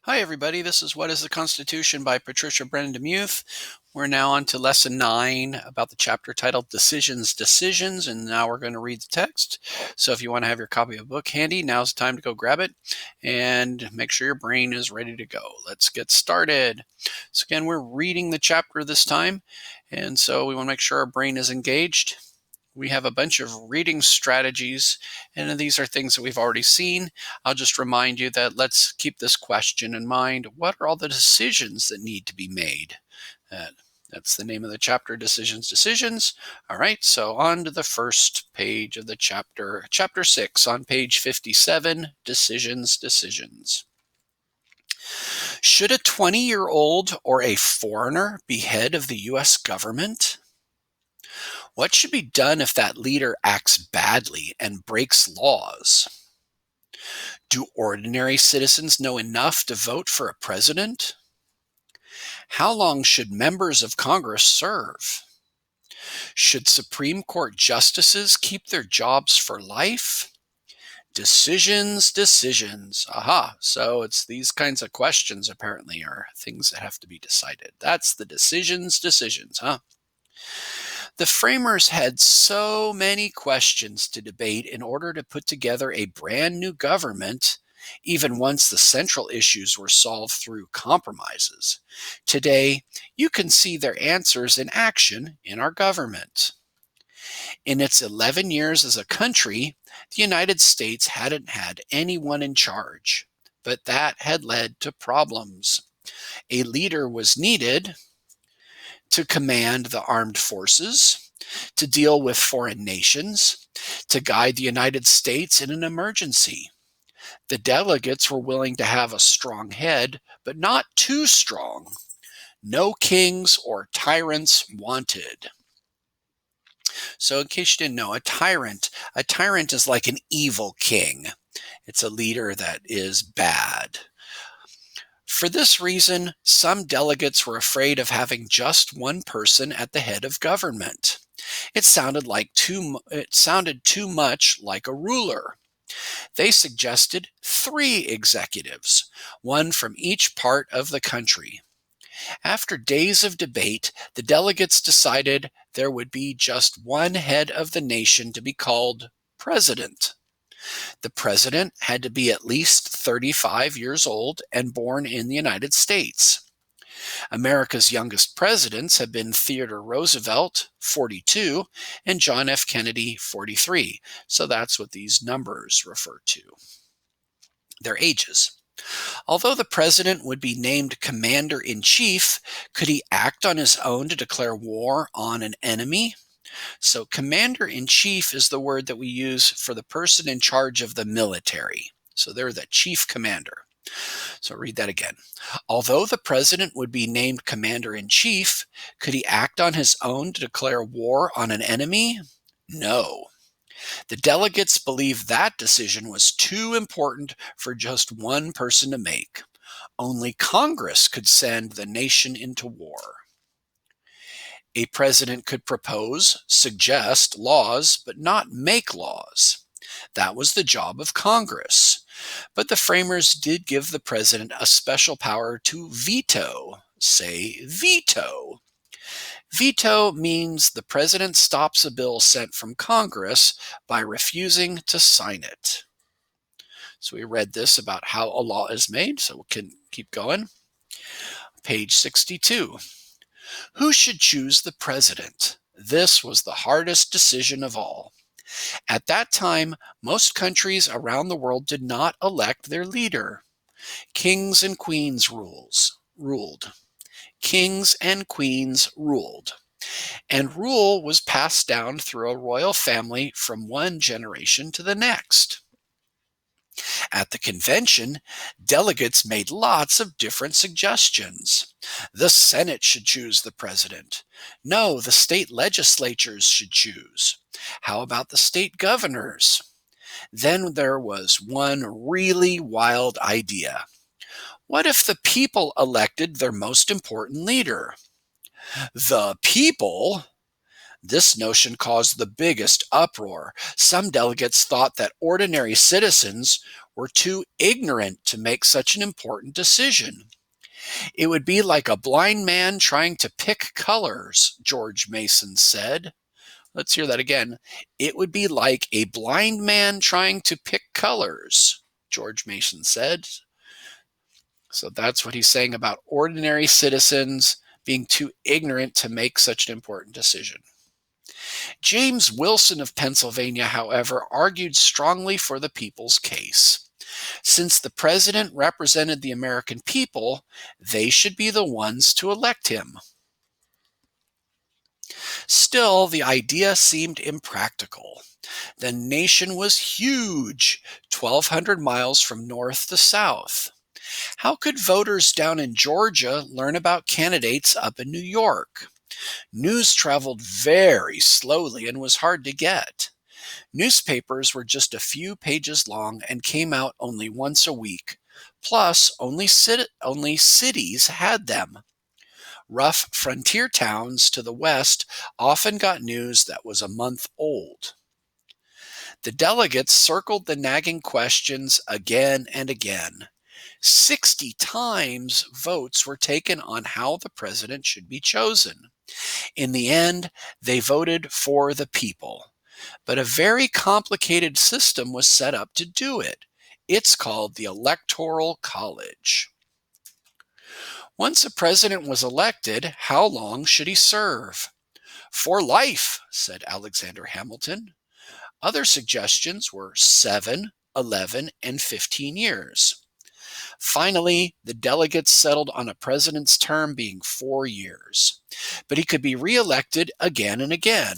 Hi, everybody. This is What is the Constitution by Patricia Brennan Demuth. We're now on to Lesson 9 about the chapter titled Decisions, Decisions, and now we're going to read the text. So if you want to have your copy of the book handy, now's the time to go grab it and make sure your brain is ready to go. Let's get started. So again, we're reading the chapter this time, and so we want to make sure our brain is engaged. We have a bunch of reading strategies, and these are things that we've already seen. I'll just remind you that let's keep this question in mind. What are all the decisions that need to be made? That's the name of the chapter, Decisions, Decisions. All right, so on to the first page of the chapter, chapter 6, on page 57, Decisions, Decisions. Should a 20-year-old or a foreigner be head of the U.S. government? What should be done if that leader acts badly and breaks laws? Do ordinary citizens know enough to vote for a president? How long should members of Congress serve? Should Supreme Court justices keep their jobs for life? Decisions, decisions. Aha. So it's these kinds of questions apparently are things that have to be decided. That's the decisions, decisions, huh? The framers had so many questions to debate in order to put together a brand new government, even once the central issues were solved through compromises. Today, you can see their answers in action in our government. In its 11 years as a country, the United States hadn't had anyone in charge, but that had led to problems. A leader was needed to command the armed forces, to deal with foreign nations, to guide the United States in an emergency. The delegates were willing to have a strong head, but not too strong. No kings or tyrants wanted. So in case you didn't know, a tyrant is like an evil king. It's a leader that is bad. For this reason, some delegates were afraid of having just one person at the head of government. It sounded too much like a ruler. They suggested 3 executives, one from each part of the country. After days of debate, the delegates decided there would be just one head of the nation to be called president. The president had to be at least 35 years old and born in the United States. America's youngest presidents have been Theodore Roosevelt, 42, and John F. Kennedy, 43. So that's what these numbers refer to, their ages. Although the president would be named commander-in-chief, could he act on his own to declare war on an enemy? So commander-in-chief is the word that we use for the person in charge of the military. So they're the chief commander. So read that again. Although the president would be named commander-in-chief, could he act on his own to declare war on an enemy? No. The delegates believed that decision was too important for just one person to make. Only Congress could send the nation into war. A president could propose, suggest laws, but not make laws. That was the job of Congress. But the framers did give the president a special power to veto. Say veto. Veto means the president stops a bill sent from Congress by refusing to sign it. So we read this about how a law is made, so we can keep going. Page 62. Who should choose the president? This was the hardest decision of all. At that time, most countries around the world did not elect their leader. Kings and queens ruled. Kings and queens ruled. And rule was passed down through a royal family from one generation to the next. At the convention, delegates made lots of different suggestions. The Senate should choose the president. No, the state legislatures should choose. How about the state governors? Then there was one really wild idea. What if the people elected their most important leader? The people? This notion caused the biggest uproar. Some delegates thought that ordinary citizens were too ignorant to make such an important decision. It would be like a blind man trying to pick colors, George Mason said. Let's hear that again. It would be like a blind man trying to pick colors, George Mason said. So that's what he's saying about ordinary citizens being too ignorant to make such an important decision. James Wilson of Pennsylvania, however, argued strongly for the people's case. Since the president represented the American people, they should be the ones to elect him. Still, the idea seemed impractical. The nation was huge, 1,200 miles from north to south. How could voters down in Georgia learn about candidates up in New York? News traveled very slowly and was hard to get. Newspapers were just a few pages long and came out only once a week. Plus, only cities had them. Rough frontier towns to the west often got news that was a month old. The delegates circled the nagging questions again and again. 60 times votes were taken on how the president should be chosen. In the end, they voted for the people. But a very complicated system was set up to do it. It's called the Electoral College. Once a president was elected, how long should he serve? For life, said Alexander Hamilton. Other suggestions were 7, 11, and 15 years. Finally, the delegates settled on a president's term being 4 years, but he could be reelected again and again.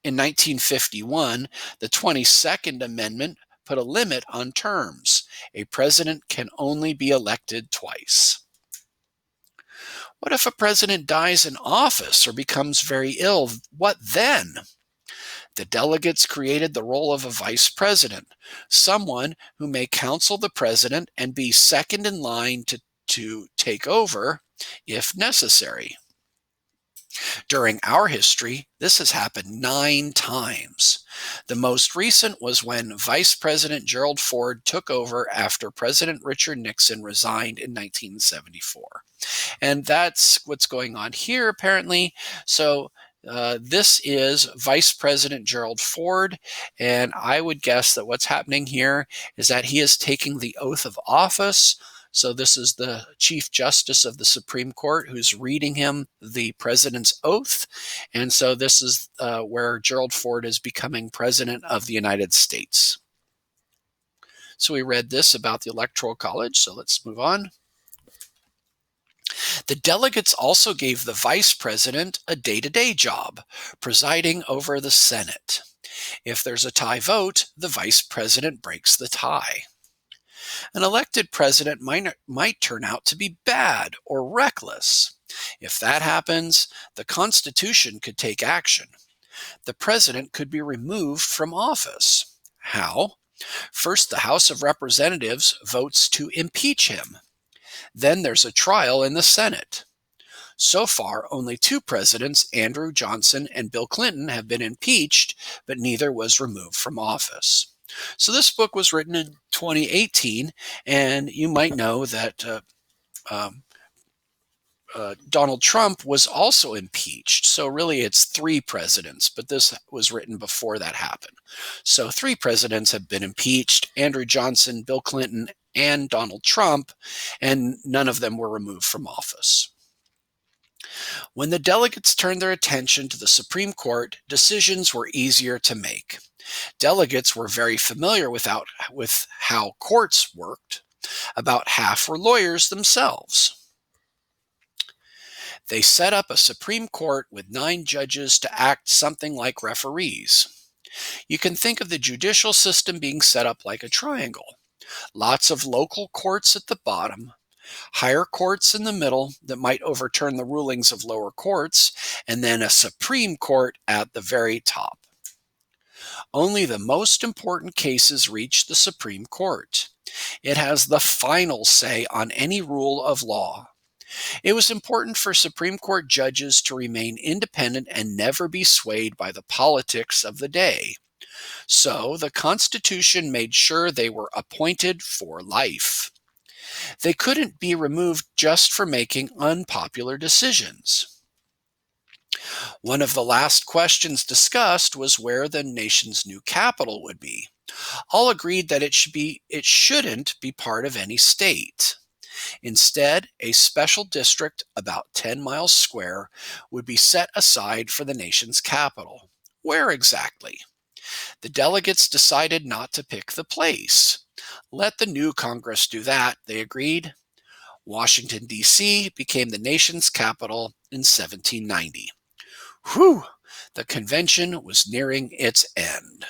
In 1951, the 22nd Amendment put a limit on terms. A president can only be elected twice. What if a president dies in office or becomes very ill? What then? The delegates created the role of a vice president, someone who may counsel the president and be second in line to take over if necessary. During our history, this has happened 9 times. The most recent was when Vice President Gerald Ford took over after President Richard Nixon resigned in 1974. And that's what's going on here, apparently. So this is Vice President Gerald Ford, and I would guess that what's happening here is that he is taking the oath of office. So this is the Chief Justice of the Supreme Court who's reading him the president's oath. And so this is where Gerald Ford is becoming president of the United States. So we read this about the Electoral College, so let's move on. The delegates also gave the vice president a day-to-day job, presiding over the Senate. If there's a tie vote, the vice president breaks the tie. An elected president might turn out to be bad or reckless. If that happens, the Constitution could take action. The president could be removed from office. How? First, the House of Representatives votes to impeach him. Then there's a trial in the Senate. So far, only 2 presidents, Andrew Johnson and Bill Clinton, have been impeached, but neither was removed from office. So this book was written in 2018, and you might know that Donald Trump was also impeached. So really it's 3 presidents, but this was written before that happened. So 3 presidents have been impeached: Andrew Johnson, Bill Clinton, and Donald Trump, and none of them were removed from office. When the delegates turned their attention to the Supreme Court, decisions were easier to make. Delegates were very familiar with how courts worked. About half were lawyers themselves. They set up a Supreme Court with 9 judges to act something like referees. You can think of the judicial system being set up like a triangle. Lots of local courts at the bottom, higher courts in the middle that might overturn the rulings of lower courts, and then a Supreme Court at the very top. Only the most important cases reach the Supreme Court. It has the final say on any rule of law. It was important for Supreme Court judges to remain independent and never be swayed by the politics of the day. So the Constitution made sure they were appointed for life. They couldn't be removed just for making unpopular decisions. One of the last questions discussed was where the nation's new capital would be. All agreed that it shouldn't be part of any state. Instead, a special district about 10 miles square would be set aside for the nation's capital. Where exactly? The delegates decided not to pick the place. Let the new Congress do that, they agreed. Washington, D.C. became the nation's capital in 1790. Whew! The convention was nearing its end.